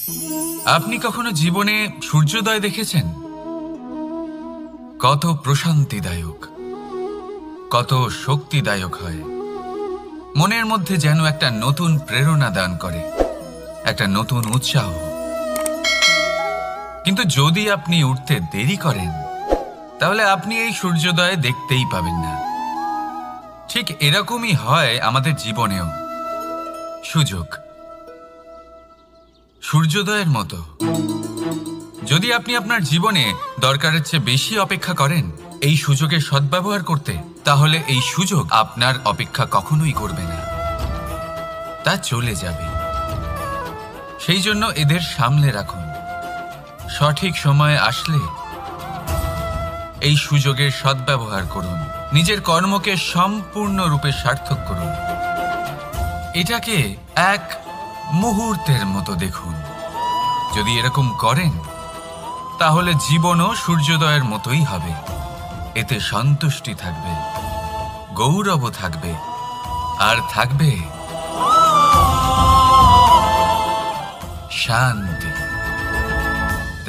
আপনি কখনো জীবনে সূর্যোদয় দেখেছেন? কত প্রশান্তিদায়ক, কত শক্তিদায়ক হয়। মনের মধ্যে যেন একটা নতুন প্রেরণা দান করে, একটা নতুন উৎসাহ। কিন্তু যদি আপনি উঠতে দেরি করেন, তাহলে আপনি এই সূর্যোদয় দেখতেই পাবেন না। ঠিক এরকমই হয় আমাদের জীবনেও। সুযোগ সূর্যোদয়ের মতো। যদি আপনি আপনার জীবনে দরকারের চেয়ে বেশি অপেক্ষা করেন এই সুযোগের সদ্ব্যবহার করতে, তাহলে এই সুযোগ আপনার অপেক্ষা কখনোই করবে না, তা চলে যাবে। সেই জন্য এদের সামলে রাখুন। সঠিক সময় আসলে এই সুযোগের সদ্ব্যবহার করুন, নিজের কর্মকে সম্পূর্ণরূপে সার্থক করুন। এটাকে এক মুহূর্তের মতো দেখুন। যদি এরকম করেন, তাহলে জীবনও সূর্যোদয়ের মতোই হবে। এতে সন্তুষ্টি থাকবে, গৌরবও থাকবে, আর থাকবে শান্তি।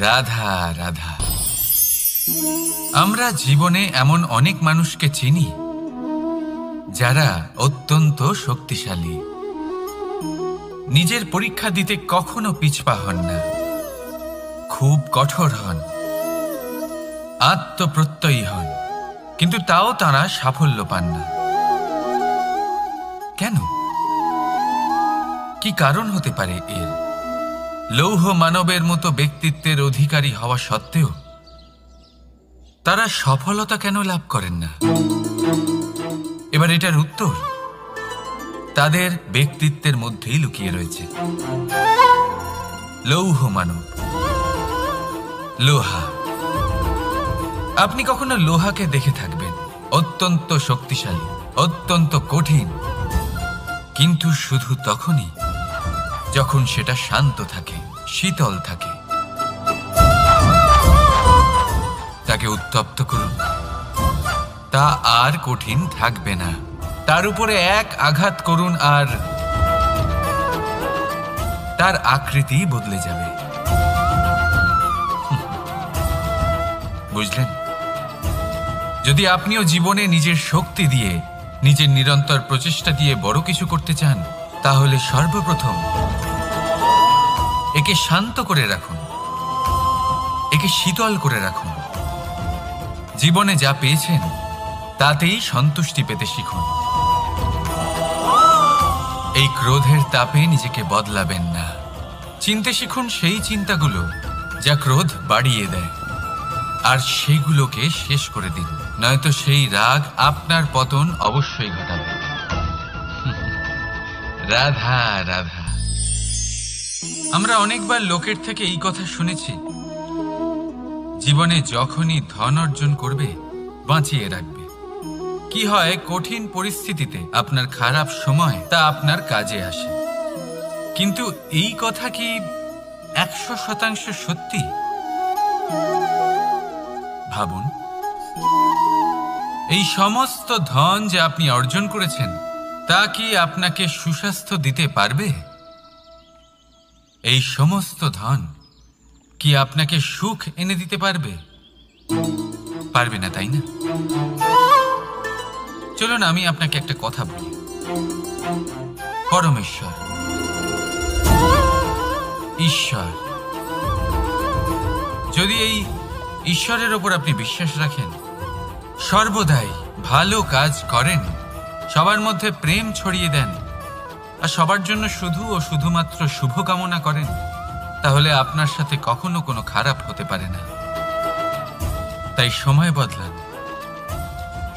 রাধা রাধা। আমরা জীবনে এমন অনেক মানুষকে চিনি যারা অত্যন্ত শক্তিশালী, নিজের পরীক্ষা দিতে কখনো পিছপা হন না, খুব কঠোর হন, আত্মপ্রত্যয়ী হন, কিন্তু তাও তারা সাফল্য পান না। কেন? কি কারণ হতে পারে এর? লৌহ মানবের মতো ব্যক্তিত্বের অধিকারী হওয়া সত্ত্বেও তারা সফলতা কেন লাভ করেন না? এবার এটার উত্তর তাদের ব্যক্তিত্বের মধ্যেই লুকিয়ে রয়েছে। লৌহ মানব, লোহা। আপনি কখনো লোহাকে দেখে থাকবেন, অত্যন্ত শক্তিশালী, অত্যন্ত কঠিন, কিন্তু শুধু তখনই যখন সেটা শান্ত থাকে, শীতল থাকে। তাকে উত্তপ্ত করুন, তা আর কঠিন থাকবে না। তার উপরে এক আঘাত করুন আর তার আকৃতি বদলে যাবে। বুঝলেন? যদি আপনিও জীবনে নিজের শক্তি দিয়ে, নিজের নিরন্তর প্রচেষ্টা দিয়ে বড় কিছু করতে চান, তাহলে সর্বপ্রথম একে শান্ত করে রাখুন, একে শীতল করে রাখুন। জীবনে যা পেয়েছেন তাতেই সন্তুষ্টি পেতে শিখুন। এই ক্রোধের তাপে নিজেকে বদলাবেন না। চিনতে শিখুন সেই চিন্তাগুলো যা ক্রোধ বাড়িয়ে দেয়, আর সেগুলোকে শেষ করে দিন, নয়তো সেই রাগ আপনার পতন অবশ্যই ঘটাবে। রাধা রাধা। আমরা অনেকবার লোকের থেকে এই কথা শুনেছি, জীবনে যখনই ধন অর্জন করবে বাঁচিয়ে রাখবে। কি হয়, কঠিন পরিস্থিতিতে আপনার খারাপ সময় তা আপনার কাজে আসে। কিন্তু এই কথা কি 100% সত্যি? ভাবুন, এই সমস্ত ধন যে আপনি অর্জন করেছেন তা কি আপনাকে সুস্বাস্থ্য দিতে পারবে? এই সমস্ত ধন কি আপনাকে সুখ এনে দিতে পারবে? পারবে না, তাই না? চলুন আমি আপনাকে একটা কথা বলি। পরমেশ্বর, ঈশ্বর, যদি এই ঈশ্বরের ওপর আপনি বিশ্বাস রাখেন, সর্বদাই ভালো কাজ করেন, সবার মধ্যে প্রেম ছড়িয়ে দেন, আর সবার জন্য শুধু ও শুধুমাত্র শুভকামনা করেন, তাহলে আপনার সাথে কখনো কোনো খারাপ হতে পারে না। তাই সময় বদলান,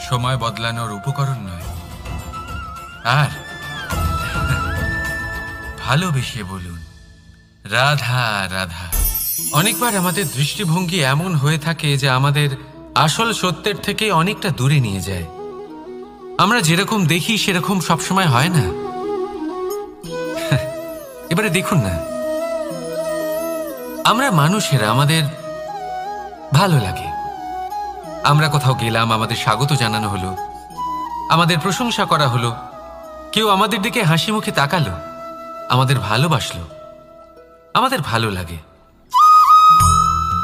সময় বদলানোর উপকরণ নয়। আর ভালোবেসে বলুন, রাধা রাধা। অনেকবার আমাদের দৃষ্টিভঙ্গি এমন হয়ে থাকে যে আমাদের আসল সত্যের থেকে অনেকটা দূরে নিয়ে যায়। আমরা যেরকম দেখি সেরকম সবসময় হয় না। এবারে দেখুন না, আমরা মানুষেরা, আমাদের ভালো লাগে, আমরা কোথাও গেলাম, আমাদের স্বাগত জানানো হলো, আমাদের প্রশংসা করা হলো, কেউ আমাদের দিকে হাসি মুখে তাকালো, আমাদের ভালোবাসলো। আমাদের ভালো লাগে।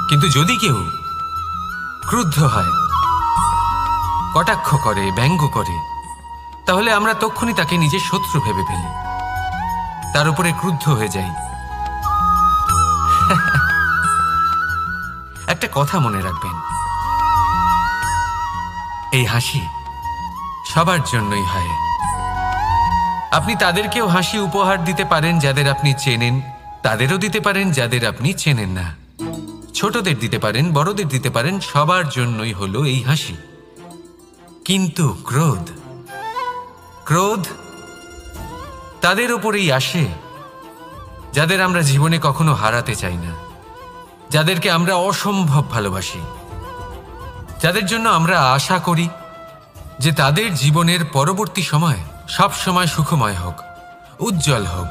কিন্তু যদি কেউ ক্রুদ্ধ হয়, কটাক্ষ করে, ব্যঙ্গ করে, তাহলে আমরা তক্ষুনি তাকে নিজের শত্রু ভেবে ফেলি, তার উপরে ক্রুদ্ধ হয়ে যাই। একটা কথা মনে রাখবেন, এই হাসি সবার জন্যই হয়। আপনি তাদেরকেও হাসি উপহার দিতে পারেন যাদের আপনি চেনেন, তাদেরও দিতে পারেন যাদের আপনি চেনেন না। ছোটদের দিতে পারেন, বড়দের দিতে পারেন, সবার জন্যই হলো এই হাসি। কিন্তু ক্রোধ, ক্রোধ তাদের ওপরেই আসে যাদের আমরা জীবনে কখনো হারাতে চাই না, যাদেরকে আমরা অসম্ভব ভালোবাসি, যাদের জন্য আমরা আশা করি যে তাদের জীবনের পরবর্তী সময় সব সময় সুখময় হোক, উজ্জ্বল হোক।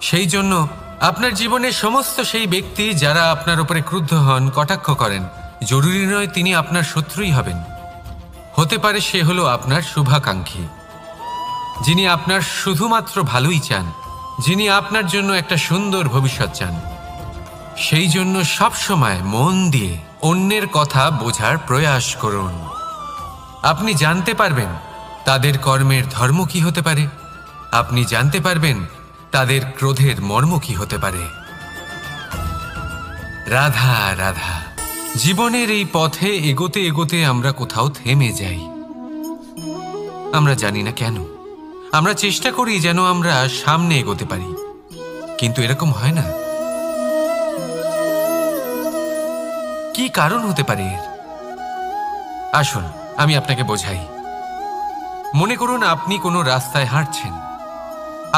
সেই জন্য আপনার জীবনের সমস্ত সেই ব্যক্তি যারা আপনার উপরে ক্রুদ্ধ হন, কটাক্ষ করেন, জরুরি নয় তিনি আপনার শত্রুই হবেন। হতে পারে সে হলো আপনার শুভাকাঙ্ক্ষী, যিনি আপনার শুধুমাত্র ভালোই চান, যিনি আপনার জন্য একটা সুন্দর ভবিষ্যৎ চান। সেই জন্য সব সময় মন দিয়ে অন্যের কথা বোঝার প্রয়াস করুন। আপনি জানতে পারবেন তাদের কর্মের ধর্ম কি হতে পারে, আপনি জানতে পারবেন তাদের ক্রোধের মর্ম কি হতে পারে। রাধা রাধা। জীবনের এই পথে এগোতে এগোতে আমরা কোথাও থেমে যাই, আমরা জানি না কেন। আমরা চেষ্টা করি যেন আমরা সামনে এগোতে পারি, কিন্তু এরকম হয় না। কি কারণ হতে পারে এর? আসুন আমি আপনাকে বোঝাই। মনে করুন আপনি কোনো রাস্তায় হাঁটছেন,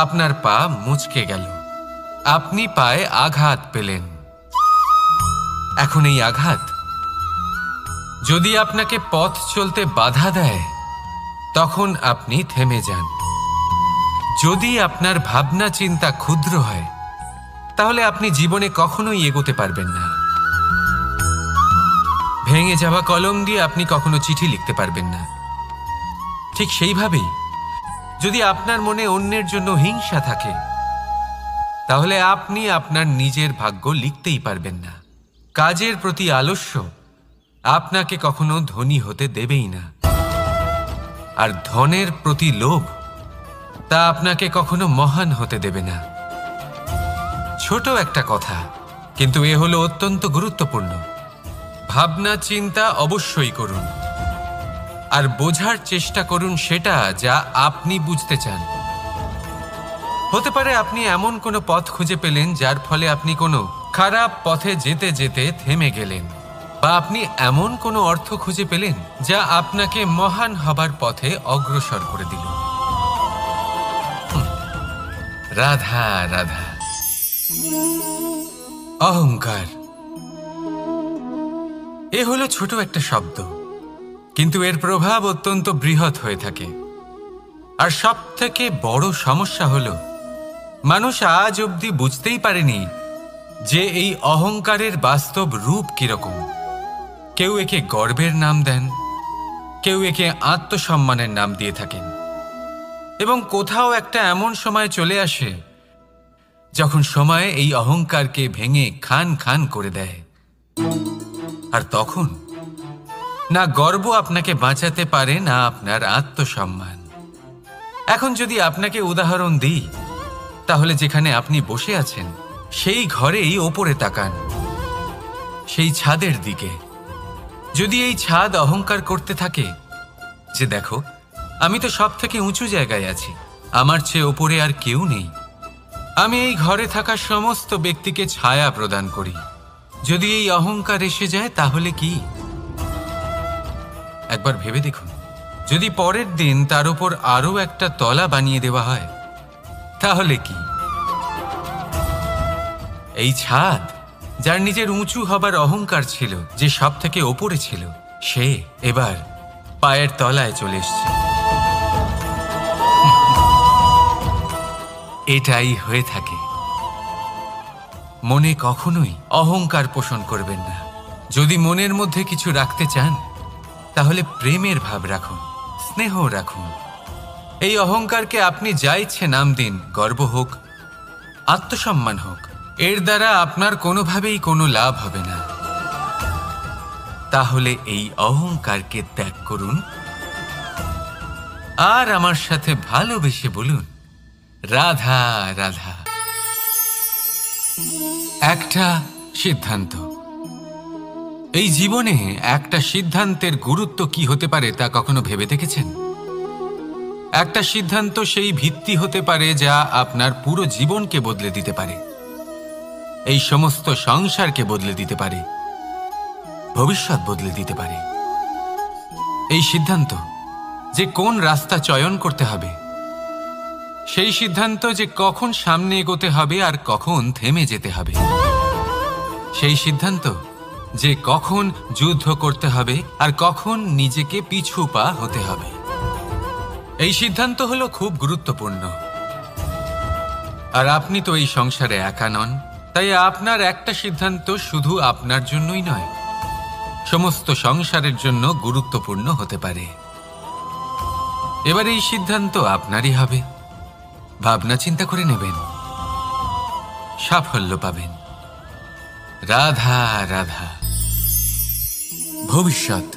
আপনার পা মুচকে গেল, আপনি পায়ে আঘাত পেলেন। এখন এই আঘাত যদি আপনাকে পথ চলতে বাধা দেয়, তখন আপনি থেমে যান। যদি আপনার ভাবনা চিন্তা ক্ষুদ্র হয়, তাহলে আপনি জীবনে কখনোই এগোতে পারবেন না। ভেঙে যাওয়া কলম দিয়ে আপনি কখনো চিঠি লিখতে পারবেন না। ঠিক সেইভাবেই যদি আপনার মনে অন্যের জন্য হিংসা থাকে, তাহলে আপনি আপনার নিজের ভাগ্য লিখতেই পারবেন না। কাজের প্রতি আলস্য আপনাকে কখনো ধনী হতে দেবেই না, আর ধনের প্রতি লোভ তা আপনাকে কখনো মহান হতে দেবে না। ছোট একটা কথা, কিন্তু এ হলো অত্যন্ত গুরুত্বপূর্ণ। ভাবনা চিন্তা অবশ্যই করুন, আর বোঝার চেষ্টা করুন সেটা যা আপনি বুঝতে চান। হতে পারে আপনি এমন কোনো পথ খুঁজে পেলেন যার ফলে আপনি কোনো খারাপ পথে যেতে যেতে থেমে গেলেন, বা আপনি এমন কোনো অর্থ খুঁজে পেলেন যা আপনাকে মহান হবার পথে অগ্রসর করে দিল। রাধা রাধা। অহংকার এ হলো ছোট একটা শব্দ, কিন্তু এর প্রভাব অত্যন্ত বৃহৎ হয়ে থাকে। আর সব থেকে বড় সমস্যা হলো মানুষ আজ অবধি বুঝতেই পারেনি যে এই অহংকারের বাস্তব রূপ কিরকম। কেউ একে গর্বের নাম দেন, কেউ একে আত্মসম্মানের নাম দিয়ে থাকেন, এবং কোথাও একটা এমন সময় চলে আসে যখন সময় এই অহংকারকে ভেঙে খান খান করে দেয়। আর তখন না গর্ব আপনাকে বাঁচাতে পারে, না আপনার আত্মসম্মান। এখন যদি আপনাকে উদাহরণ দিই, তাহলে যেখানে আপনি বসে আছেন সেই ঘরেই ওপরে তাকান, সেই ছাদের দিকে। যদি এই ছাদ অহংকার করতে থাকে যে দেখো আমি তো সব থেকে উঁচু জায়গায় আছি, আমার চেয়ে ওপরে আর কেউ নেই, আমি এই ঘরে থাকা সমস্ত ব্যক্তিকে ছায়া প্রদান করি, যদি এই অহংকার এসে যায় তাহলে কি? একবার ভেবে দেখুন, যদি পরের দিন তার উপর আরো একটা তলা বানিয়ে দেওয়া হয় তাহলে কি? এই ছাদ যার নিজের উঁচু হবার অহংকার ছিল, যে সব থেকে ওপরে ছিল, সে এবার পায়ের তলায় চলে এসছে। এটাই হয়ে থাকে। মনে কখনোই অহংকার পোষণ করবেন না। যদি মনের মধ্যে কিছু রাখতে চান তাহলে প্রেমের ভাব রাখুন, স্নেহ রাখুন। এই অহংকারকে আপনি যা ইচ্ছে নাম দিন, গর্ব হোক, আত্মসম্মান হোক, এর দ্বারা আপনার কোনোভাবেই কোনো লাভ হবে না। তাহলে এই অহংকারকে ত্যাগ করুন আর আমার সাথে ভালোবেসে বলুন, রাধা রাধা। একটা সিদ্ধান্ত। এই জীবনে একটা সিদ্ধান্তের গুরুত্ব কি হতে পারে তা কখনো ভেবে দেখেছেন? একটা সিদ্ধান্ত সেই ভিত্তি হতে পারে যা আপনার পুরো জীবনকে বদলে দিতে পারে, এই সমস্ত সংসারকে বদলে দিতে পারে, ভবিষ্যৎ বদলে দিতে পারে। এই সিদ্ধান্ত যে কোন রাস্তা চয়ন করতে হবে, সেই সিদ্ধান্ত যে কখন সামনে এগোতে হবে আর কখন থেমে যেতে হবে, সেই সিদ্ধান্ত যে কখন যুদ্ধ করতে হবে আর কখন নিজেকে পিছু পা হতে হবে। এই সিদ্ধান্ত হলো খুব গুরুত্বপূর্ণ। আর আপনি তো এই সংসারে একা নন, তাই আপনার একটা সিদ্ধান্ত শুধু আপনার জন্যই নয়, সমস্ত সংসারের জন্য গুরুত্বপূর্ণ হতে পারে। এবার এই সিদ্ধান্ত আপনারই হবে। ভাবনা চিন্তা করে নেবেন, সাফল্য পাবেন। রাধা রাধা। ভবিষ্যৎ।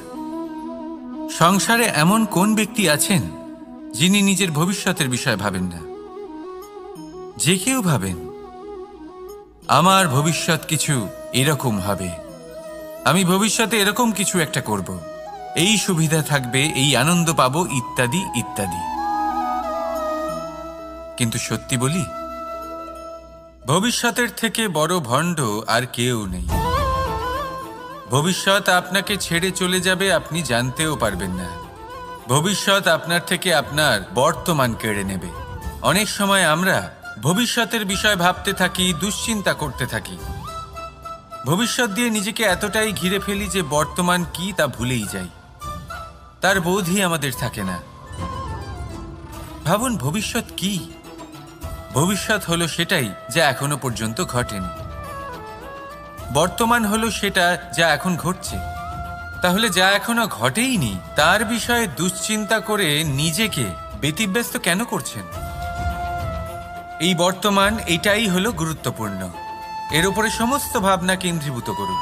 সংসারে এমন কোন ব্যক্তি আছেন যিনি নিজের ভবিষ্যতের বিষয়ে ভাবেন না? যে কেউ ভাবেন আমার ভবিষ্যৎ কিছু এরকম হবে, আমি ভবিষ্যতে এরকম কিছু একটা করব, এই সুবিধা থাকবে, এই আনন্দ পাবো, ইত্যাদি ইত্যাদি। কিন্তু সত্যি বলি, ভবিষ্যতের থেকে বড় ভণ্ড আর কেউ নেই। ভবিষ্যৎ আপনাকে ছেড়ে চলে যাবে, আপনি জানতেও পারবেন না। ভবিষ্যৎ আপনার থেকে আপনার বর্তমান কেড়ে নেবে। অনেক সময় আমরা ভবিষ্যতের বিষয় ভাবতে থাকি, দুশ্চিন্তা করতে থাকি। ভবিষ্যৎ দিয়ে নিজেকে এতটাই ঘিরে ফেলি যে বর্তমান কি তা ভুলেই যাই, তার বোধই আমাদের থাকে না। ভাবুন, ভবিষ্যৎ কি? ভবিষ্যৎ হলো সেটাই যা এখনো পর্যন্ত ঘটেনি। বর্তমান হলো সেটা যা এখন ঘটছে। তাহলে যা এখনো ঘটেইনি তার বিষয়ে দুশ্চিন্তা করে নিজেকে ব্যতিব্যস্ত কেন করছেন? এই বর্তমান, এটাই হলো গুরুত্বপূর্ণ। এর উপরে সমস্ত ভাবনা কেন্দ্রীভূত করুন।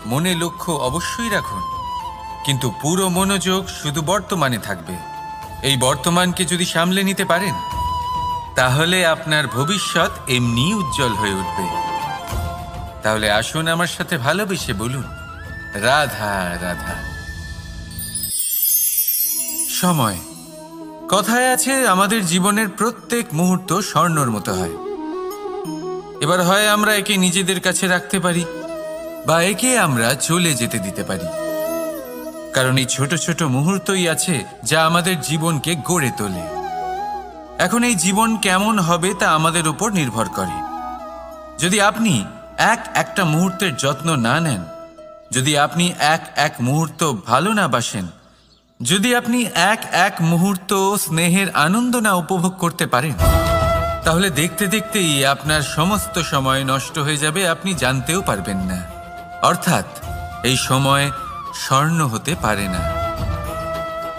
মনে লক্ষ্য অবশ্যই রাখুন, কিন্তু পুরো মনোযোগ শুধু বর্তমানে থাকবে। এই বর্তমানকে যদি সামলে নিতে পারেন, তাহলে আপনার ভবিষ্যৎ এমনি উজ্জ্বল হয়ে উঠবে। তাহলে আসুন আমার সাথে ভালোবেসে বলুন, রাধা রাধা। সময়। কথায় আছে, আমাদের জীবনের প্রত্যেক মুহূর্ত স্বর্ণর মতো হয়। এবার হয় আমরা একে নিজেদের কাছে রাখতে পারি বা একে আমরা চলে যেতে দিতে পারি, কারণ এই ছোট ছোট মুহূর্তই আছে যা আমাদের জীবনকে গড়ে তোলে। এখন এই জীবন কেমন হবে তা আমাদের উপর নির্ভর করে। যদি আপনি একটা মুহূর্তের যত্ন না নেন, যদি আপনি এক মুহূর্ত ভালো না বাসেন, যদি আপনি এক মুহূর্ত স্নেহের আনন্দ না উপভোগ করতে পারেন, তাহলে দেখতে দেখতেই আপনার সমস্ত সময় নষ্ট হয়ে যাবে, আপনি জানতেও পারবেন না। অর্থাৎ এই সময় স্বর্ণ হতে পারে না।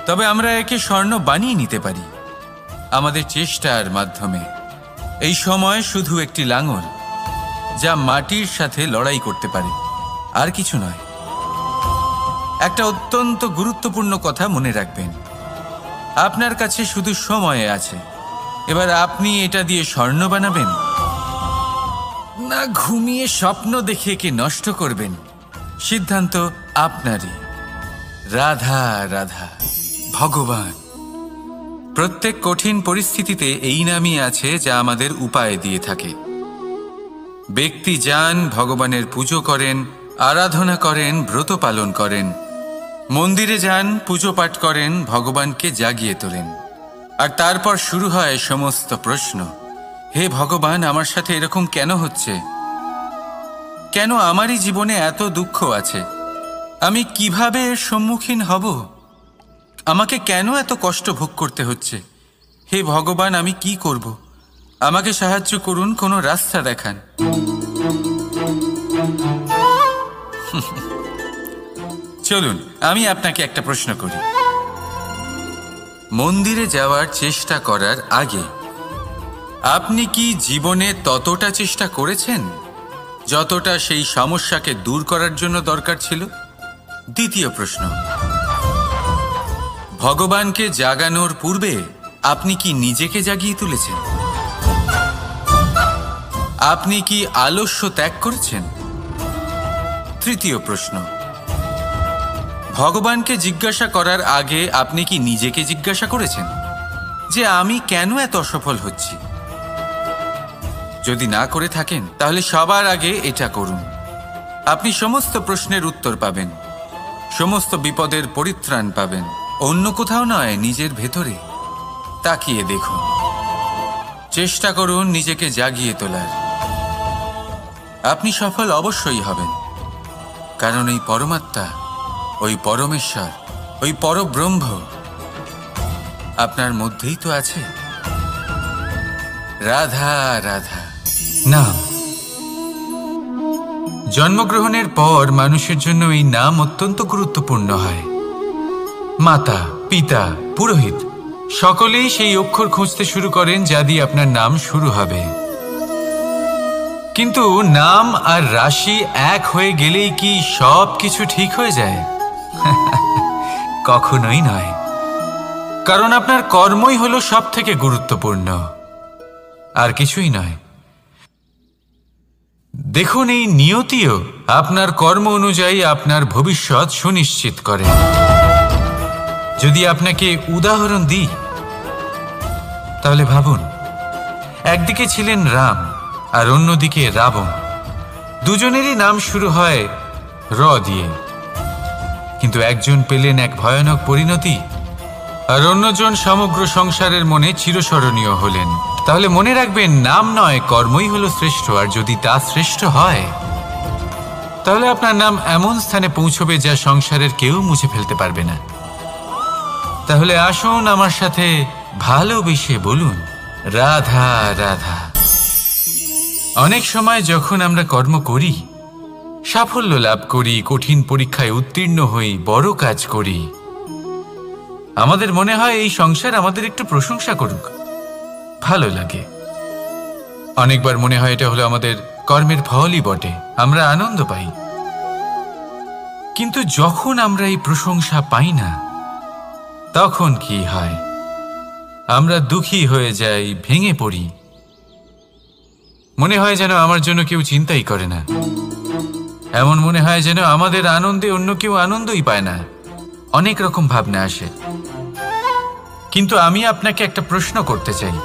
তবে আমরা একে স্বর্ণ বানিয়ে নিতে পারি আমাদের চেষ্টার মাধ্যমে। এই সময় শুধু একটি লাঙল যা মাটির সাথে লড়াই করতে পারে, আর কিছু নয়। একটা অত্যন্ত গুরুত্বপূর্ণ কথা মনে রাখবেন, আপনার কাছে শুধু সময় আছে। এবার আপনি এটা দিয়ে স্বর্ণ বানাবেন না ঘুমিয়ে স্বপ্ন দেখে একে নষ্ট করবেন, সিদ্ধান্ত আপনারই। রাধা রাধা। ভগবান। প্রত্যেক কঠিন পরিস্থিতিতে এই নামই আছে যা আমাদের উপায় দিয়ে থাকে। ব্যক্তি যান, ভগবানের পুজো করেন, আরাধনা করেন, ব্রত পালন করেন, মন্দিরে যান, পুজো পাঠ করেন, ভগবানকে জাগিয়ে তোলেন। আর তারপর শুরু হয় সমস্ত প্রশ্ন। হে ভগবান, আমার সাথে এরকম কেন হচ্ছে? কেন আমারই জীবনে এত দুঃখ আছে? আমি কিভাবে এর সম্মুখীন হব? আমাকে কেন এত কষ্ট ভোগ করতে হচ্ছে? হে ভগবান, আমি কি করব? আমাকে সাহায্য করুন, কোনো রাস্তা দেখান। চলুন আমি আপনাকে একটা প্রশ্ন করি। মন্দিরে যাওয়ার চেষ্টা করার আগে আপনি কি জীবনে ততটা চেষ্টা করেছেন যতটা সেই সমস্যাকে দূর করার জন্য দরকার ছিল? দ্বিতীয় প্রশ্ন, ভগবানকে জাগানোর পূর্বে আপনি কি নিজেকে জাগিয়ে তুলেছেন? আপনি কি আলস্য ত্যাগ করেছেন? তৃতীয় প্রশ্ন, ভগবানকে জিজ্ঞাসা করার আগে আপনি কি নিজেকে জিজ্ঞাসা করেছেন যে আমি কেন এত অসফল হচ্ছি? যদি না করে থাকেন তাহলে সবার আগে এটা করুন। আপনি সমস্ত প্রশ্নের উত্তর পাবেন, সমস্ত বিপদের পরিত্রাণ পাবেন। অন্য কোথাও নয়, নিজের ভেতরে তাকিয়ে দেখুন। চেষ্টা করুন নিজেকে জাগিয়ে তোলার। আপনি সফল অবশ্যই হবেন, কারণ এই পরমাত্মা, ওই পরমেশ্বর, ওই পরব্রহ্ম আপনার মধ্যেই তো আছে। রাধা রাধা নাম। জন্মগ্রহণের পর মানুষের জন্য এই নাম অত্যন্ত গুরুত্বপূর্ণ হয়। মাতা, পিতা, পুরোহিত সকলেই সেই অক্ষর খুঁজতে শুরু করেন যা দিয়ে আপনার নাম শুরু হবে। কিন্তু নাম আর রাশি এক হয়ে গেলেই কি সব কিছু ঠিক হয়ে যায়? কখনোই নয়, কারণ আপনার কর্মই হলো সব থেকে গুরুত্বপূর্ণ, আর কিছুই নয়। দেখুন, এই নিয়তিও আপনার কর্ম অনুযায়ী আপনার ভবিষ্যৎ সুনিশ্চিত করে। যদি আপনাকে উদাহরণ দিই তাহলে ভাবুন, একদিকে ছিলেন রাম আর অন্যদিকে রাবণ। দুজনেরই নাম শুরু হয় র দিয়ে, কিন্তু একজন পেলেন এক ভয়ানক পরিণতি আর অন্যজন সমগ্র সংসারের মনে চিরস্মরণীয় হলেন। তাহলে মনে রাখবেন, নাম নয়, কর্মই হলো শ্রেষ্ঠ। আর যদি তা শ্রেষ্ঠ হয় তাহলে আপনার নাম এমন স্থানে পৌঁছবে যা সংসারের কেউ মুছে ফেলতে পারবে না। তাহলে আসুন আমার সাথে ভালোবেসে বলুন, রাধা রাধা। অনেক সময় যখন আমরা কর্ম করি, সাফল্য লাভ করি, কঠিন পরীক্ষায় উত্তীর্ণ হই, বড় কাজ করি, আমাদের মনে হয় এই সংসার আমাদের একটু প্রশংসা করুক, ভালো লাগে। অনেকবার মনে হয় এটা হলো আমাদের কর্মের ফলই বটে, আমরা আনন্দ পাই। কিন্তু যখন আমরা এই প্রশংসা পাই না, তখন কি হয়? আমরা দুঃখী হয়ে যাই, ভেঙে পড়ি। মনে হয় যেন আমার জন্য কেউ চিন্তাই করে না। এমন মনে হয় যেন আমাদের আনন্দে অন্য কেউ আনন্দই পায় না। অনেক রকম ভাবনা আসে। কিন্তু আমি আপনাকে একটা প্রশ্ন করতে চাই,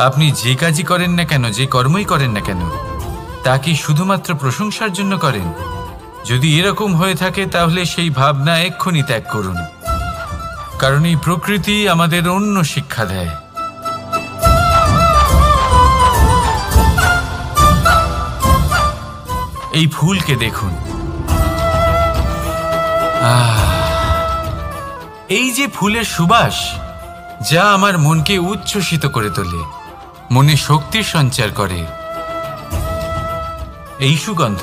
আপনি যে কাজই করেন না কেন, যে কর্মই করেন না কেন, তা কি শুধুমাত্র প্রশংসার জন্য করেন? যদি এরকম হয়ে থাকে তাহলে সেই ভাবনা এক্ষুনি ত্যাগ করুন, কারণ এই প্রকৃতি আমাদের অন্য শিক্ষা দেয়। এই ফুলকে দেখুন, এই যে ফুলের সুবাস, যা আমার মনকে উচ্ছ্বসিত করে তোলে, মনে শক্তির সঞ্চার করে, এই সুগন্ধ।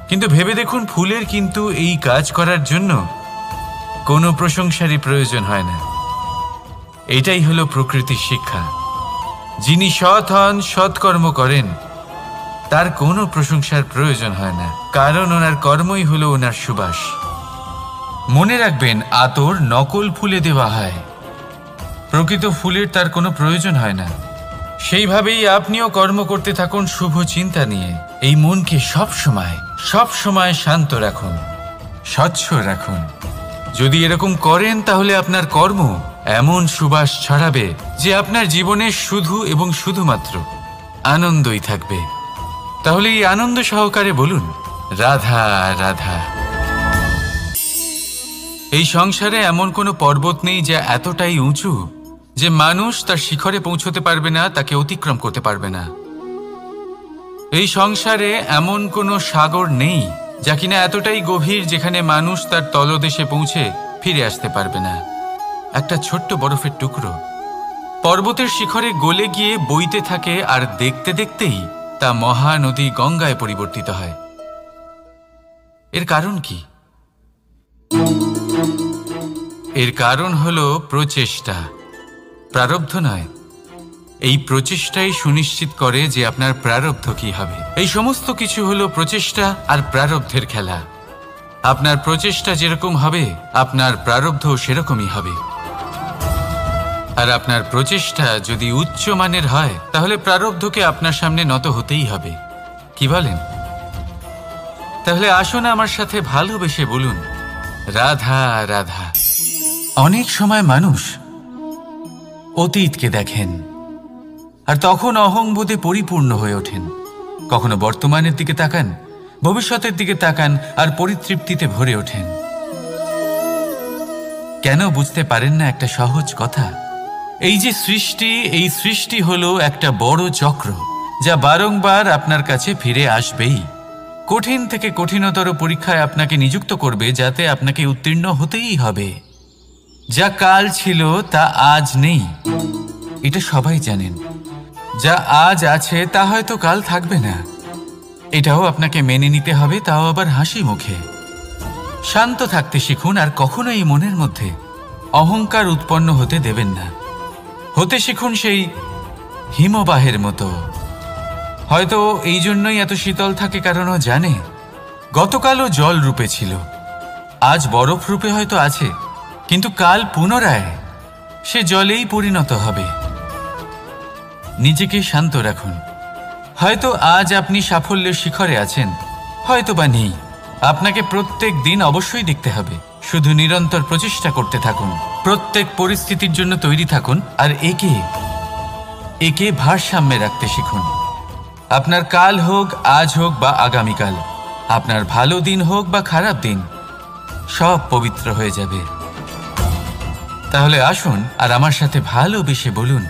কিন্তু ভেবে দেখুন, ফুলের কিন্তু এই কাজ করার জন্য কোনো প্রশংসারই প্রয়োজন হয় না। এটাই হলো প্রকৃতির শিক্ষা। যিনি সৎ হন, সৎকর্ম করেন, তার কোনো প্রশংসার প্রয়োজন হয় না, কারণ ওনার কর্মই হলো ওনার সুবাস। মনে রাখবেন, আতর নকল ফুলে দেওয়া হয়, প্রকৃত ফুলের তার কোনো প্রয়োজন হয় না। সেইভাবেই আপনিও কর্ম করতে থাকুন শুভ চিন্তা নিয়ে। এই মনকে সবসময় শান্ত রাখুন, স্বচ্ছ রাখুন। যদি এরকম করেন তাহলে আপনার কর্ম এমন সুবাস ছড়াবে যে আপনার জীবনে শুধু এবং শুধুমাত্র আনন্দই থাকবে। তাহলে এই আনন্দ সহকারে বলুন, রাধা রাধা। এই সংসারে এমন কোনো পর্বত নেই যা এতটাই উঁচু যে মানুষ তার শিখরে পৌঁছতে পারবে না, তাকে অতিক্রম করতে পারবে না। এই সংসারে এমন কোনো সাগর নেই যা কিনা এতটাই গভীর যেখানে মানুষ তার তলদেশে পৌঁছে ফিরে আসতে পারবে না। একটা ছোট্ট বরফের টুকরো পর্বতের শিখরে গলে গিয়ে বইতে থাকে, আর দেখতে দেখতেই তা মহানদী গঙ্গায় পরিবর্তিত হয়। এর কারণ কি? এর কারণ হলো প্রচেষ্টা, প্রারব্ধ নয়। এই প্রচেষ্টাই সুনিশ্চিত করে যে আপনার প্রারব্ধ কি হবে। এই সমস্ত কিছু হলো প্রচেষ্টা আর প্রারব্ধের খেলা। আপনার প্রচেষ্টা যেরকম হবে আপনার প্রারব্ধ সেরকমই হবে। আর আপনার প্রচেষ্টা যদি উচ্চ মানের হয় তাহলে প্রারব্ধকে আপনার সামনে নত হতেই হবে। কি বলেন? তাহলে আসুন আমার সাথে ভালোবেসে বলুন, রাধা রাধা। অনেক সময় মানুষ অতীতকে দেখেন আর তখন অহংবোধে পরিপূর্ণ হয়ে ওঠেন। কখনো বর্তমানের দিকে তাকান, ভবিষ্যতের দিকে তাকান আর পরিতৃপ্তিতে ভরে ওঠেন। কেন বুঝতে পারেন না একটা সহজ কথা? এই যে সৃষ্টি, এই সৃষ্টি হলো একটা বড় চক্র যা বারংবার আপনার কাছে ফিরে আসবেই। কঠিন থেকে কঠিনতর পরীক্ষায় আপনাকে নিযুক্ত করবে যাতে আপনাকে উত্তীর্ণ হতেই হবে। যা কাল ছিল তা আজ নেই, এটা সবাই জানেন। যা আজ আছে তা হয়তো কাল থাকবে না, এটাও আপনাকে মেনে নিতে হবে, তাও আবার হাসি মুখে। শান্ত থাকতে শিখুন আর কখনোই মনের মধ্যে অহংকার উৎপন্ন হতে দেবেন না। হতে শিখুন সেই হিমবাহের মতো। হয়তো এই জন্যই এত শীতল থাকে কারণ ও জানে গতকালও জল রূপে ছিল, আজ বরফ রূপে হয়তো আছে, কিন্তু কাল পুনরায় সে জলেই পরিণত হবে। নিজেকে শান্ত রাখুন। হয়তো আজ আপনি সাফল্যের শিখরে আছেন, হয়তো বা নেই। আপনাকে প্রত্যেক দিন অবশ্যই দেখতে হবে। শুধু নিরন্তর প্রচেষ্টা করতে থাকুন, প্রত্যেক পরিস্থিতির জন্য তৈরি থাকুন আর একে ভারসাম্যে রাখতে শিখুন। আপনার কাল হোক, আজ হোক বা আগামীকাল, আপনার ভালো দিন হোক বা খারাপ দিন, সব পবিত্র হয়ে যাবে। তাহলে আসুন আর আমার সাথে ভালোবেসে বলুন,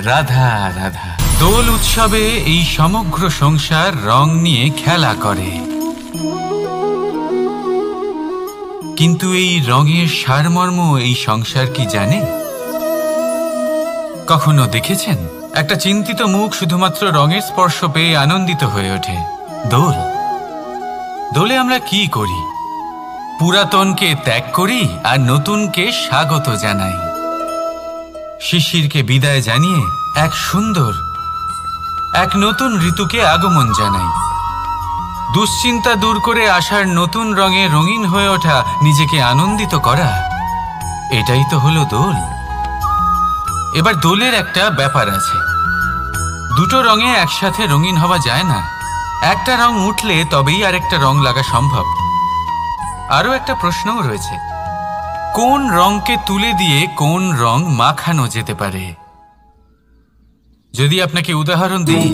রাধা রাধা। দোল উৎসবে এই সমগ্র সংসার রং নিয়ে খেলা করে, কিন্তু এই রঙের সারমর্ম এই সংসার কি জানে? কখনো দেখেছেন একটা চিন্তিত মুখ শুধুমাত্র রঙের স্পর্শ পেয়ে আনন্দিত হয়ে ওঠে? দোলে আমরা কি করি? পুরাতনকে ত্যাগ করি আর নতুনকে স্বাগত জানাই। শিশিরকে বিদায় জানিয়ে এক নতুন ঋতুকে আগমন জানাই। দুশ্চিন্তা দূর করে আসার নতুন রঙে রঙিন হয়ে ওঠা, নিজেকে আনন্দিত করা, এটাই তো হলো দোল। এবার দোলের একটা ব্যাপার আছে, দুটো রঙে একসাথে রঙিন হওয়া যায় না। একটা রং উঠলে তবেই আরেকটা রং লাগা সম্ভব। আরও একটা প্রশ্নও রয়েছে, কোন রংকে তুলে দিয়ে কোন রং মাখানো যেতে পারে? যদি আপনাকে উদাহরণ দিই,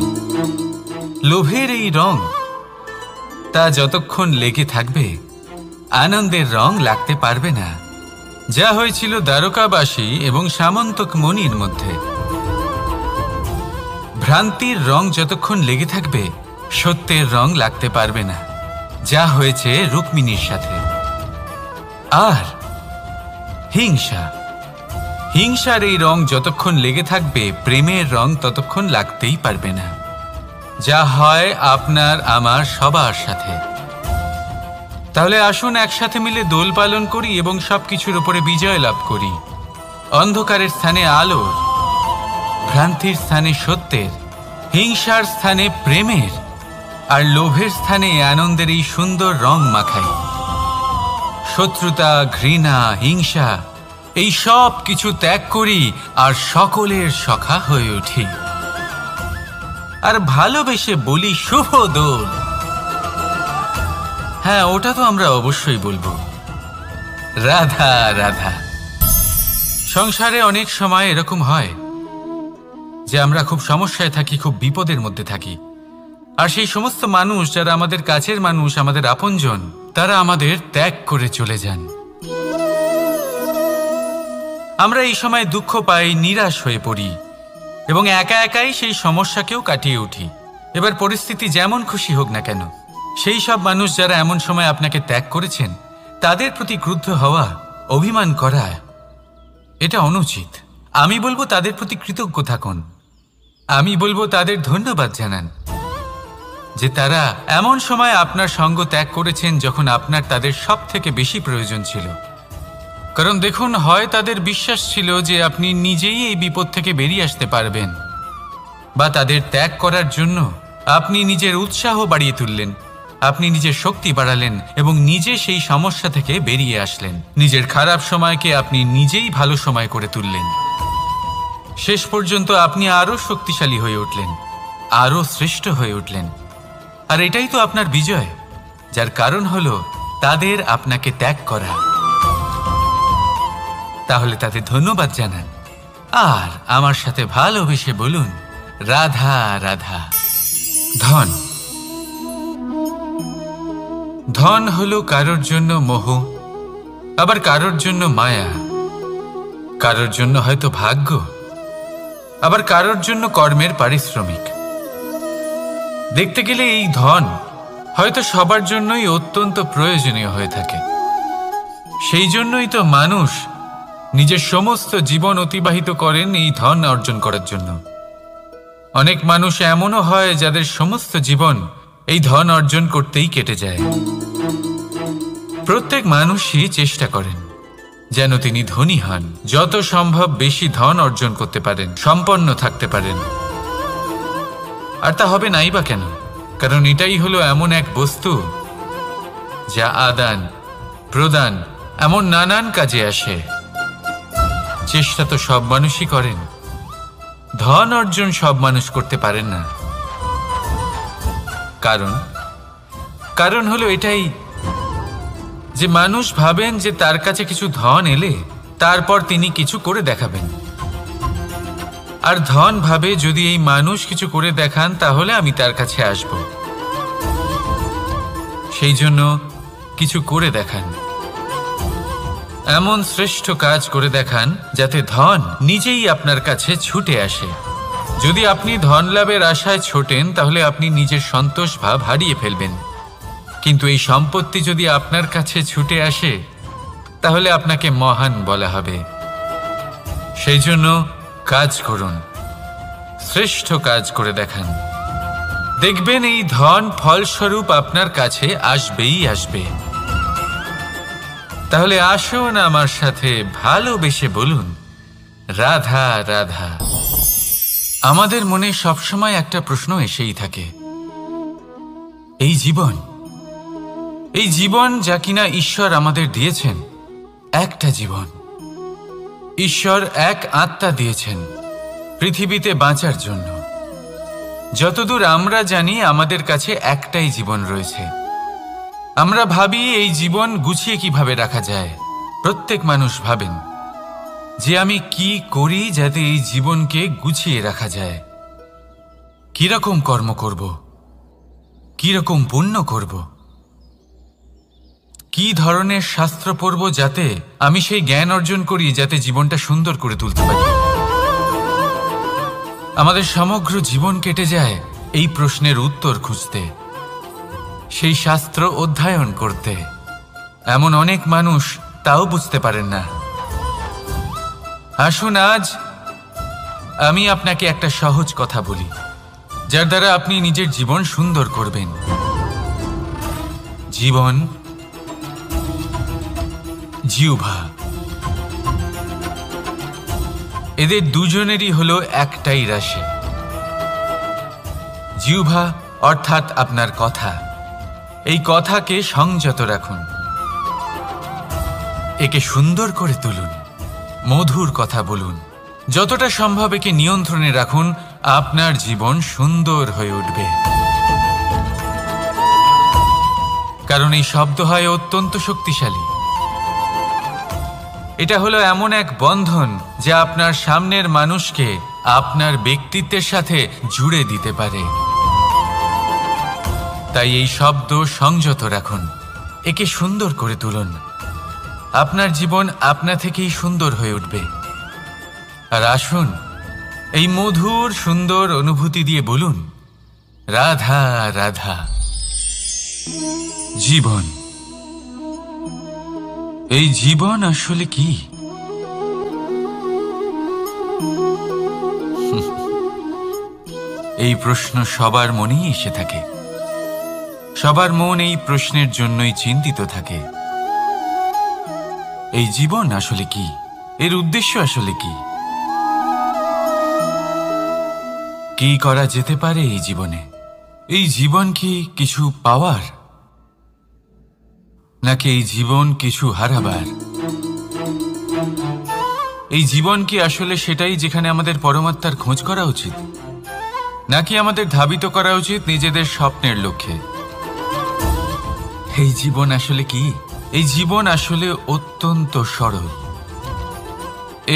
লোভের এই রং, তা যতক্ষণ লেগে থাকবে আনন্দের রং লাগতে পারবে না। যা হয়েছিল দ্বারকাবাসী এবং সামন্তক মণির মধ্যে। ভ্রান্তির রং যতক্ষণ লেগে থাকবে সত্যের রং লাগতে পারবে না, যা হয়েছে রুক্মিণীর সাথে। আর হিংসার এই রং যতক্ষণ লেগে থাকবে প্রেমের রং ততক্ষণ লাগতেই পারবে না, যা হয় আপনার আমার সবার সাথে। তাহলে আসুন একসাথে মিলে দোল পালন করি এবং সবকিছুর উপরে বিজয় লাভ করি। অন্ধকারের স্থানে আলোর, ভ্রান্তির স্থানে সত্যের, হিংসার স্থানে প্রেমের আর লোভের স্থানে আনন্দের এই সুন্দর রং মাখাই। শত্রুতা, ঘৃণা, হিংসা এই সব কিছু ত্যাগ করি আর সকলের সখা হয়ে উঠি। আর ভালোবেসে বলি, শুভ দোল। হ্যাঁ, ওটা তো আমরা অবশ্যই বলবো, রাধা রাধা। সংসারে অনেক সময় এরকম হয় যে আমরা খুব সমস্যায় থাকি, খুব বিপদের মধ্যে থাকি। আর সেই সমস্ত মানুষ যারা আমাদের কাছের মানুষ, আমাদের আপনজন, তারা আমাদের ত্যাগ করে চলে যান। আমরা এই সময় দুঃখ পাই, নিরাশ হয়ে পড়ি এবং একা একাই সেই সমস্যাকেও কাটিয়ে উঠি। এবার পরিস্থিতি যেমন খুশি হোক না কেন, সেই সব মানুষ যারা এমন সময় আপনাকে ত্যাগ করেছেন তাদের প্রতি ক্রুদ্ধ হওয়া, অভিমান করা, এটা অনুচিত। আমি বলবো তাদের প্রতি কৃতজ্ঞ থাকুন। আমি বলবো তাদের ধন্যবাদ জানান যে তারা এমন সময় আপনার সঙ্গ ত্যাগ করেছেন যখন আপনার তাদের সব থেকে বেশি প্রয়োজন ছিল। কারণ দেখুন, হয় তাদের বিশ্বাস ছিল যে আপনি নিজেই এই বিপদ থেকে বেরিয়ে আসতে পারবেন, বা তাদের ত্যাগ করার জন্য আপনি নিজের উৎসাহ বাড়িয়ে তুললেন, আপনি নিজের শক্তি বাড়ালেন এবং নিজে সেই সমস্যা থেকে বেরিয়ে আসলেন। নিজের খারাপ সময়কে আপনি নিজেই ভালো সময় করে তুললেন। শেষ পর্যন্ত আপনি আরও শক্তিশালী হয়ে উঠলেন, আরও শ্রেষ্ঠ হয়ে উঠলেন। আর এটাই তো আপনার বিজয়, যার কারণ হলো তাদের আপনাকে ত্যাগ করা। তাহলে তাদের ধন্যবাদ জানান আর আমার সাথে ভালোবেসে বলুন, রাধা রাধা। ধন, ধন হলো কারোর জন্য মোহ, আবার কারোর জন্য মায়া, কারোর জন্য হয়তো ভাগ্য, আবার কারোর জন্য কর্মের পারিশ্রমিক। দেখতে গেলে এই ধন হয়তো সবার জন্যই অত্যন্ত প্রয়োজনীয় হয়ে থাকে। সেই জন্যই তো মানুষ নিজের সমস্ত জীবন অতিবাহিত করেন এই ধন অর্জন করার জন্য। অনেক মানুষ এমনও হয় যাদের সমস্ত জীবন এই ধন অর্জন করতেই কেটে যায়। প্রত্যেক মানুষই চেষ্টা করেন যেন তিনি ধনী হন, যত সম্ভব বেশি ধন অর্জন করতে পারেন, সম্পন্ন থাকতে পারেন। আর তা হবে নাই বা কেন? কারণ এটাই হলো এমন এক বস্তু যা আদান প্রদান এমন নানান কাজে আসে। চেষ্টা তো সব মানুষই করেন, ধন অর্জন সব মানুষ করতে পারেন না। কারণ হলো এটাই যে মানুষ ভাবেন যে তার কাছে কিছু ধন এলে তারপর তিনি কিছু করে দেখাবেন, আর ধন ভাবে যদি এই মানুষ কিছু করে দেখান তাহলে আমি তার কাছে আসব। সেই জন্য কিছু করে দেখান, এমন শ্রেষ্ঠ কাজ করে দেখান যাতে ধন নিজেই আপনার কাছে ছুটে আসে। যদি আপনি ধন লাভের আশায় ছোটেন তাহলে আপনি নিজের সন্তোষ ভাব হারিয়ে ফেলবেন। কিন্তু এই সম্পত্তি যদি আপনার কাছে ছুটে আসে তাহলে আপনাকে মহান বলা হবে। সেই জন্য কাজ করুন, শ্রেষ্ঠ কাজ করে দেখান, দেখবেন এই ধন ফলস্বরূপ আপনার কাছে আসবেই আসবে। তাহলে আসুন আমার সাথে ভালোবেসে বলুন, রাধা রাধা। আমাদের মনে সবসময় একটা প্রশ্ন এসেই থাকে, এই জীবন যা কিনা ঈশ্বর আমাদের দিয়েছেন, একটা জীবন। ঈশ্বর এক আত্মা দিয়েছেন পৃথিবীতে বাঁচার জন্য। যতদূর আমরা জানি আমাদের কাছে একটাই জীবন রয়েছে। আমরা ভাবি এই জীবন গুছিয়ে কিভাবে রাখা যায়। প্রত্যেক মানুষ ভাবেন যে আমি কি করি যাতে এই জীবনকে গুছিয়ে রাখা যায়, কিরকম কর্ম করব, কিরকম পুণ্য করব, কি ধরনের শাস্ত্র পড়ব যাতে আমি সেই জ্ঞান অর্জন করি যাতে জীবনটা সুন্দর করে তুলতে পারি। আমাদের সমগ্র জীবন কেটে যায় এই প্রশ্নের উত্তর খুঁজতে, সেই শাস্ত্র অধ্যয়ন করতে। এমন অনেক মানুষ তাও বুঝতে পারেন না। আসুন আজ আমি আপনাকে একটা সহজ কথা বলি, যার দ্বারা আপনি নিজের জীবন সুন্দর করবেন। জীবন, জিহ্বা, এদের দুজনেরই হলো একটাই রাশি। জিহ্বা অর্থাৎ আপনার কথা, এই কথাকে সংযত রাখুন, একে সুন্দর করে তুলুন, মধুর কথা বলুন, যতটা সম্ভব একে নিয়ন্ত্রণে রাখুন। আপনার জীবন সুন্দর হয়ে উঠবে। কারণ এই শব্দ হয় অত্যন্ত শক্তিশালী। এটা হলো এমন এক বন্ধন যা আপনার সামনের মানুষকে আপনার ব্যক্তিত্বের সাথে জুড়ে দিতে পারে। তাই এই শব্দ সংযত রাখুন, একে সুন্দর করে তুলুন। আপনার জীবন আপনা থেকেই সুন্দর হয়ে উঠবে। আর আসুন এই মধুর সুন্দর অনুভূতি দিয়ে বলুন, রাধা রাধা। জীবন, এই জীবন আসলে কি? এই প্রশ্ন সবার মনেই এসে থাকে। সবার মন এই প্রশ্নের জন্যই চিন্তিত থাকে। এই জীবন আসলে কি? এর উদ্দেশ্য আসলে কি? কি করা যেতে পারে এই জীবনে? এই জীবন কি কিছু পাওয়ার, নাকি এই জীবন কিছু হারাবার? এই জীবন কি আসলে সেটাই যেখানে আমাদের পরমাত্মার খোঁজ করা উচিত, নাকি আমাদের ধাবিত করা উচিত নিজেদের স্বপ্নের লক্ষ্যে? এই জীবন আসলে কি? এই জীবন আসলে অত্যন্ত সরল।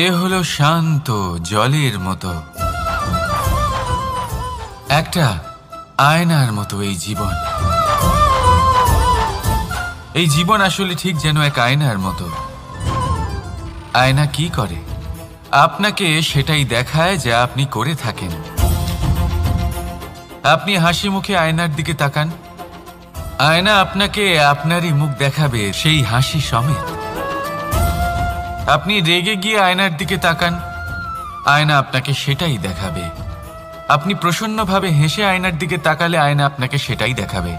এ হলো শান্ত জলের মতো, একটা আয়নার মতো। এই জীবন আসলে ঠিক যেন এক আয়নার মতো। আয়না কি করে? আপনাকে সেটাই দেখায় যা আপনি করে থাকেন। আপনি হাসি মুখে আয়নার দিকে তাকান, আয়না আপনাকে আপনারই মুখ দেখাবে, সেই হাসি সমেত। আপনি রেগে গিয়ে আয়নার দিকে তাকান, আয়না আপনাকে সেটাই দেখাবে। আপনি প্রসন্নভাবে হেসে আয়নার দিকে তাকালে আয়না আপনাকে সেটাই দেখাবে।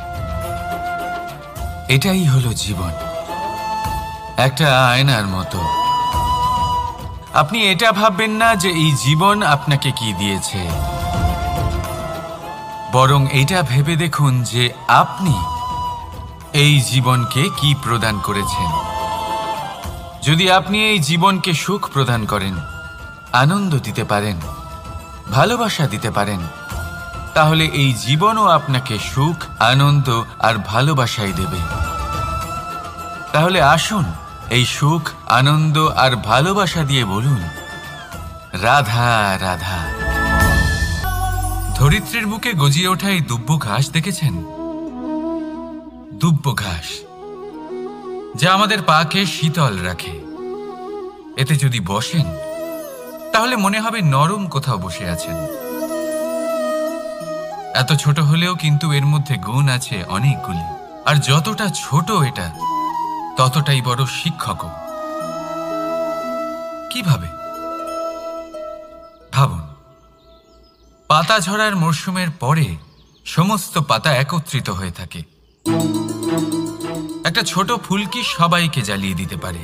এটাই হলো জীবন, একটা আয়নার মতো। আপনি এটা ভাববেন না যে এই জীবন আপনাকে কি দিয়েছে, বরং এটা ভেবে দেখুন যে আপনি এই জীবনকে কি প্রদান করেছেন। যদি আপনি এই জীবনকে সুখ প্রদান করেন, আনন্দ দিতে পারেন, ভালোবাসা দিতে পারেন, তাহলে এই জীবনও আপনাকে সুখ, আনন্দ আর ভালোবাসাই দেবে। তাহলে আসুন এই সুখ, আনন্দ আর ভালোবাসা দিয়ে বলুন, রাধা রাধা। ধরিত্রীর বুকে গজিয়ে ওঠা এই দুব্ব ঘাস দেখেছেন? দুব্ব ঘাস, যা আমাদের পাকে শীতল রাখে। এতে যদি বসেন তাহলে মনে হবে নরম কোথাও বসে আছেন। এত ছোট হলেও কিন্তু এর মধ্যে গুণ আছে অনেকগুলি, আর যতটা ছোট এটা ততটাই বড় শিক্ষকও। কিভাবে? ভাবুন, পাতা ঝরার মরশুমের পরে সমস্ত পাতা একত্রিত হয়ে থাকে। একটা ছোট ফুলকি সবাইকে জ্বালিয়ে দিতে পারে,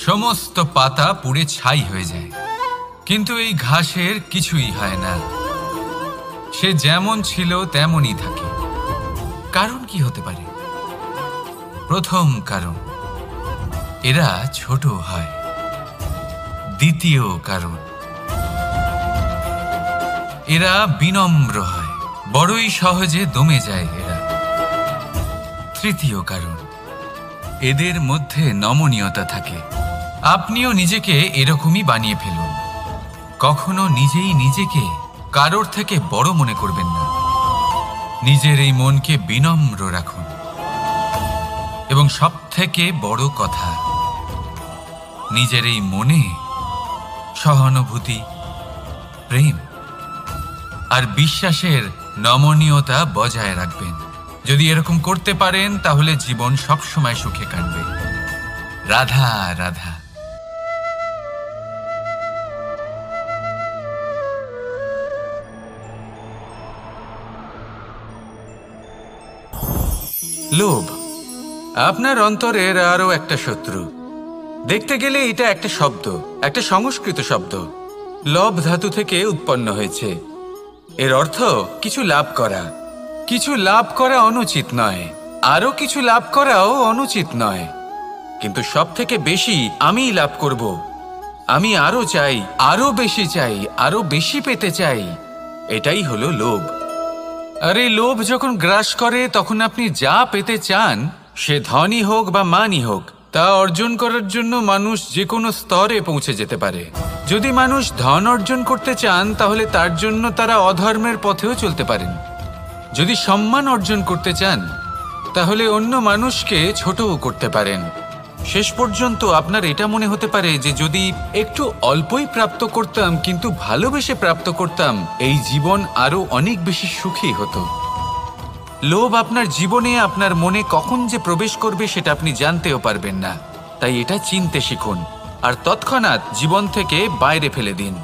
সমস্ত পাতা পুড়ে ছাই হয়ে যায়। কিন্তু এই ঘাসের কিছুই হয় না, সে যেমন ছিল তেমনই থাকে। কারণ কি হতে পারে? প্রথম কারণ, এরা ছোট হয়। দ্বিতীয় কারণ, এরা বিনম্র হয়, বড়ই সহজে দমে যায় এরা। তৃতীয় কারণ, এদের মধ্যে নমনীয়তা থাকে। আপনিও নিজেকে এরকমই বানিয়ে ফেলুন। কখনো নিজেই নিজেকে কারোর থেকে বড় মনে করবেন না। নিজের এই মনকে বিনম্র রাখুন। এবং সবথেকে বড় কথা, নিজের এই মনে সহানুভূতি, প্রেম আর বিশ্বাসের নমনীয়তা বজায় রাখবেন। যদি এরকম করতে পারেন তাহলে জীবন সবসময় সুখে কাটবে। রাধা রাধা। লোভ আপনার অন্তরের আরো একটা শত্রু। দেখতে গেলে এটা একটা শব্দ, একটা সংস্কৃত শব্দ। লব ধাতু থেকে উৎপন্ন হয়েছে। এর অর্থ কিছু লাভ করা। কিছু লাভ করা অনুচিত নয়, আরো কিছু লাভ করাও অনুচিত নয়, কিন্তু সব থেকে বেশি আমিই লাভ করব। আমি আরো চাই, আরো বেশি চাই, আরো বেশি পেতে চাই। এটাই হলো লোভ। আর এই লোভ যখন গ্রাস করে তখন আপনি যা পেতে চান, সে ধনই হোক বা মানই হোক, তা অর্জন করার জন্য মানুষ যে কোনো স্তরে পৌঁছে যেতে পারে। যদি মানুষ ধন অর্জন করতে চান তাহলে তার জন্য তারা অধর্মের পথেও চলতে পারেন। যদি সম্মান অর্জন করতে চান তাহলে অন্য মানুষকে ছোটও করতে পারেন। শেষ পর্যন্ত আপনার এটা মনে হতে পারে যে যদি একটু অল্পই প্রাপ্ত করতাম, কিন্তু ভালোবেসে প্রাপ্ত করতাম, এই জীবন আরো অনেক বেশি সুখী হতো। লোভ আপনার জীবনে, আপনার মনে কখন যে প্রবেশ করবে সেটা আপনি জানতেও পারবেন না। তাই এটা চিনতে শিখুন আর তৎক্ষণাৎ জীবন থেকে বাইরে ফেলে দিন।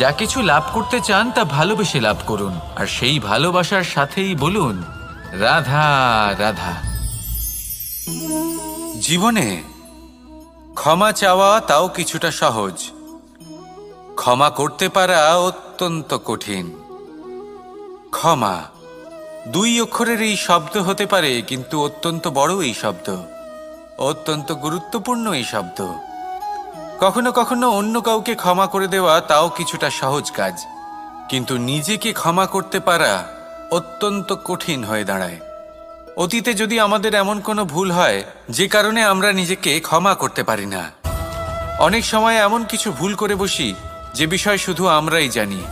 যা কিছু লাভ করতে চান তা ভালোবেসে লাভ করুন, আর সেই ভালোবাসার সাথেই বলুন, রাধা রাধা। জীবনে ক্ষমা চাওয়া তাও কিছুটা সহজ, ক্ষমা করতে পারা অত্যন্ত কঠিন। ক্ষমা। 2 অক্ষরের এই শব্দ হতে পারে, কিন্তু অত্যন্ত বড় এই শব্দ, অত্যন্ত গুরুত্বপূর্ণ এই শব্দ। কখনো কখনো অন্য কাউকে ক্ষমা করে দেওয়া তাও কিছুটা সহজ কাজ, কিন্তু নিজেকে ক্ষমা করতে পারা অত্যন্ত কঠিন হয়ে দাঁড়ায়। অতীতে যদি আমাদের এমন কোনো ভুল হয় যে কারণে আমরা নিজেকে ক্ষমা করতে পারি না, অনেক সময় এমন কিছু ভুল করে বসি যে বিষয় শুধু আমরাই জানি,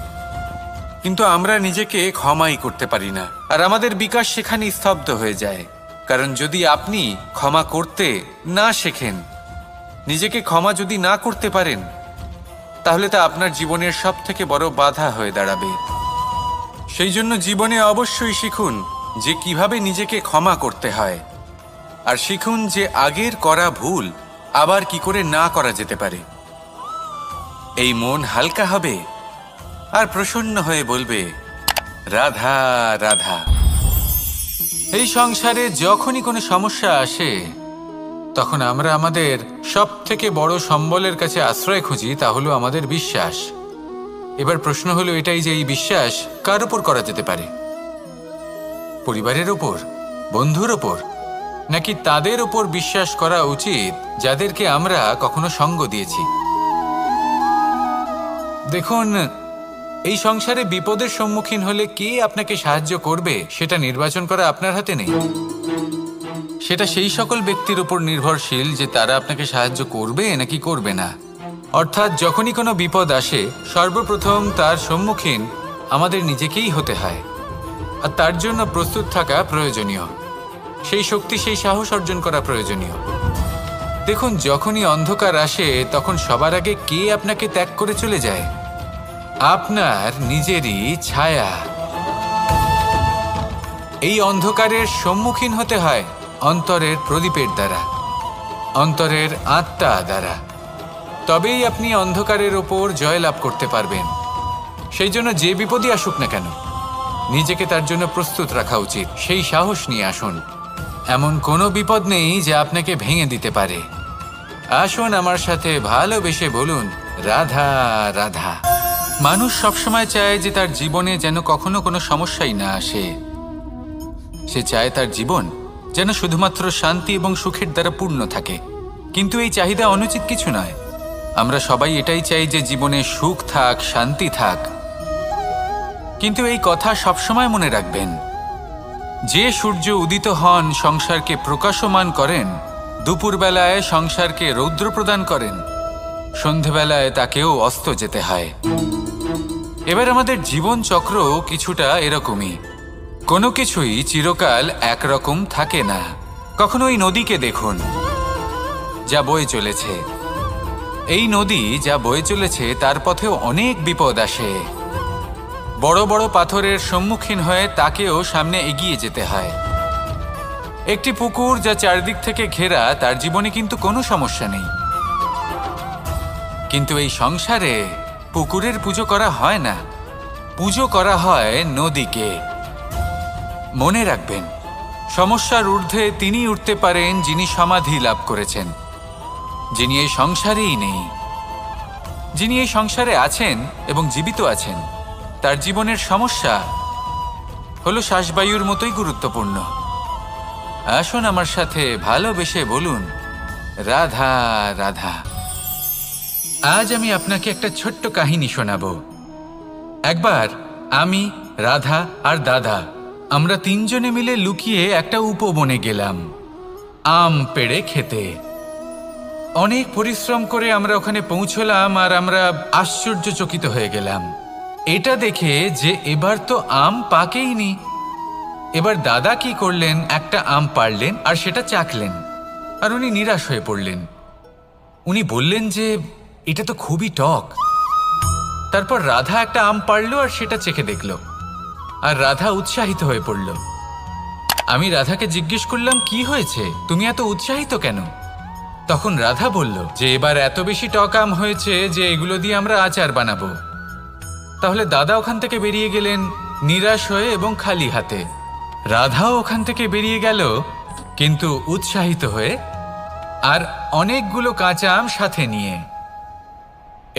কিন্তু আমরা নিজেকে ক্ষমাই করতে পারি না, আর আমাদের বিকাশ সেখানে স্তব্ধ হয়ে যায়। কারণ যদি আপনি ক্ষমা করতে না শেখেন, নিজেকে ক্ষমা যদি না করতে পারেন, তাহলে তা আপনার জীবনের সবথেকে বড় বাধা হয়ে দাঁড়াবে। সেই জন্য জীবনে অবশ্যই শিখুন যে কিভাবে নিজেকে ক্ষমা করতে হয়, আর শিখুন যে আগের করা ভুল আবার কি করে না করা যেতে পারে। এই মন হালকা হবে আর প্রসন্ন হয়ে বলবে, রাধা রাধা। এই সংসারে যখনই কোনো সমস্যা আসে, তখন আমরা আমাদের সব থেকে বড় সম্বলের কাছে আশ্রয় খুঁজি, তা হলো আমাদের বিশ্বাস। এবার প্রশ্ন হলো এটাই যে এই বিশ্বাস কার উপর করা যেতে পারে? পরিবারের ওপর, বন্ধুর ওপর, নাকি তাদের ওপর বিশ্বাস করা উচিত যাদেরকে আমরা কখনো সঙ্গ দিয়েছি? দেখুন, এই সংসারে বিপদের সম্মুখীন হলে কে আপনাকে সাহায্য করবে সেটা নির্বাচন করা আপনার হাতে নেই। সেটা সেই সকল ব্যক্তির উপর নির্ভরশীল যে তারা আপনাকে সাহায্য করবে নাকি করবে না। অর্থাৎ যখনই কোনো বিপদ আসে, সর্বপ্রথম তার সম্মুখীন আমাদের নিজেকেই হতে হয়, আর তার জন্য প্রস্তুত থাকা প্রয়োজনীয়। সেই শক্তি, সেই সাহস অর্জন করা প্রয়োজনীয়। দেখুন, যখনই অন্ধকার আসে তখন সবার আগে কে আপনাকে ত্যাগ করে চলে যায়? আপনার নিজেরই ছায়া। এই অন্ধকারের সম্মুখীন হতে হয় অন্তরের প্রদীপের দ্বারা, অন্তরের আত্মা দ্বারা। তবেই আপনি অন্ধকারের ওপর জয়লাভ করতে পারবেন। সেই জন্য যে বিপদই আসুক না কেন, নিজেকে তার জন্য প্রস্তুত রাখা উচিত। সেই সাহস নিয়ে আসুন। এমন কোনো বিপদ নেই যা আপনাকে ভেঙে দিতে পারে। আসুন আমার সাথে ভালোবেসে বলুন, রাধা রাধা। মানুষ সবসময় চায় যে তার জীবনে যেন কখনো কোনো সমস্যাই না আসে। সে চায় তার জীবন যেন শুধুমাত্র শান্তি এবং সুখের দ্বারা পূর্ণ থাকে। কিন্তু এই চাহিদা অনুচিত কিছু নয়। আমরা সবাই এটাই চাই যে জীবনে সুখ থাক, শান্তি থাক। কিন্তু এই কথা সবসময় মনে রাখবেন, যে সূর্য উদিত হন সংসারকে প্রকাশমান করেন, দুপুরবেলায় সংসারকে রৌদ্র প্রদান করেন, সন্ধেবেলায় তাকেও অস্ত যেতে হয়। এবার আমাদের জীবন চক্র কিছুটা এরকমই। কোনো কিছুই চিরকাল একরকম থাকে না। কখনো এই নদীকে দেখুন যা বয়ে চলেছে। এই নদী যা বয়ে চলেছে তার পথেও অনেক বিপদ আসে। বড় বড় পাথরের সম্মুখীন হয়ে তাকেও সামনে এগিয়ে যেতে হয়। একটি পুকুর যা চারদিক থেকে ঘেরা, তার জীবনে কিন্তু কোনো সমস্যা নেই। কিন্তু এই সংসারে পুকুরের পুজো করা হয় না, পুজো করা হয় নদীকে। মনে রাখবেন, সমস্যার ঊর্ধ্বে তিনি উঠতে পারেন যিনি সমাধি লাভ করেছেন, যিনি এই সংসারেই নেই। যিনি এই সংসারে আছেন এবং জীবিত আছেন, তার জীবনের সমস্যা হলো শ্বাসবায়ুর মতোই গুরুত্বপূর্ণ। আসুন আমার সাথে ভালোবেসে বলুন, রাধা রাধা। আজ আমি আপনাকে একটা ছোট্ট কাহিনী শোনাবো। একবার আমি, রাধা আর দাদা, আমরা তিনজনে মিলে লুকিয়ে একটা উপবনে গেলাম আম পেড়ে খেতে। অনেক পরিশ্রম করে আমরা ওখানে পৌঁছলাম, আর আমরা আশ্চর্যচকিত হয়ে গেলাম এটা দেখে যে এবার তো আম পাকেইনি। এবার দাদা কি করলেন, একটা আম পাড়লেন আর সেটা চাখলেন, আর উনি নিরাশ হয়ে পড়লেন। উনি বললেন যে এটা তো খুবই টক। তারপর রাধা একটা আম পাড়ল আর সেটা চেখে দেখল, আর রাধা উৎসাহিত হয়ে পড়ল। আমি রাধাকে জিজ্ঞেস করলাম, কি হয়েছে, তুমি এত উৎসাহিত কেন? তখন রাধা বলল যে এবার এত বেশি টক আম হয়েছে যে এগুলো দিয়ে আমরা আচার বানাবো। তাহলে দাদা ওখান থেকে বেরিয়ে গেলেন নিরাশ হয়ে এবং খালি হাতে। রাধাও ওখান থেকে বেরিয়ে গেল কিন্তু উৎসাহিত হয়ে, আর অনেকগুলো কাঁচা আম সাথে নিয়ে।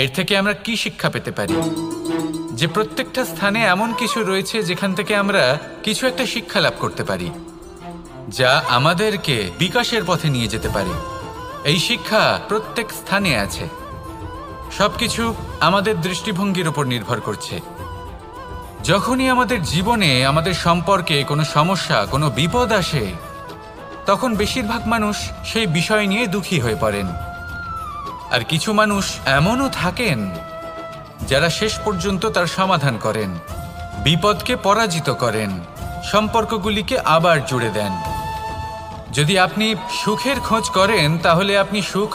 এর থেকে আমরা কি শিক্ষা পেতে পারি? যে প্রত্যেকটা স্থানে এমন কিছু রয়েছে যেখান থেকে আমরা কিছু একটা শিক্ষা লাভ করতে পারি, যা আমাদেরকে বিকাশের পথে নিয়ে যেতে পারে। এই শিক্ষা প্রত্যেক স্থানে আছে। সবকিছু আমাদের দৃষ্টিভঙ্গির উপর নির্ভর করছে। যখনই আমাদের জীবনে আমাদের সম্পর্কে কোনো সমস্যা, কোনো বিপদ আসে, তখন বেশিরভাগ মানুষ সেই বিষয় নিয়ে দুঃখী হয়ে পড়েন। আর কিছু মানুষ এমনও থাকেন যারা শেষ পর্যন্ত তার সমাধান করেন, বিপদকে পরাজিত করেন, সম্পর্কগুলিকে আবার জুড়ে দেন। যদি আপনি সুখের খোঁজ করেন, তাহলে আপনি সুখ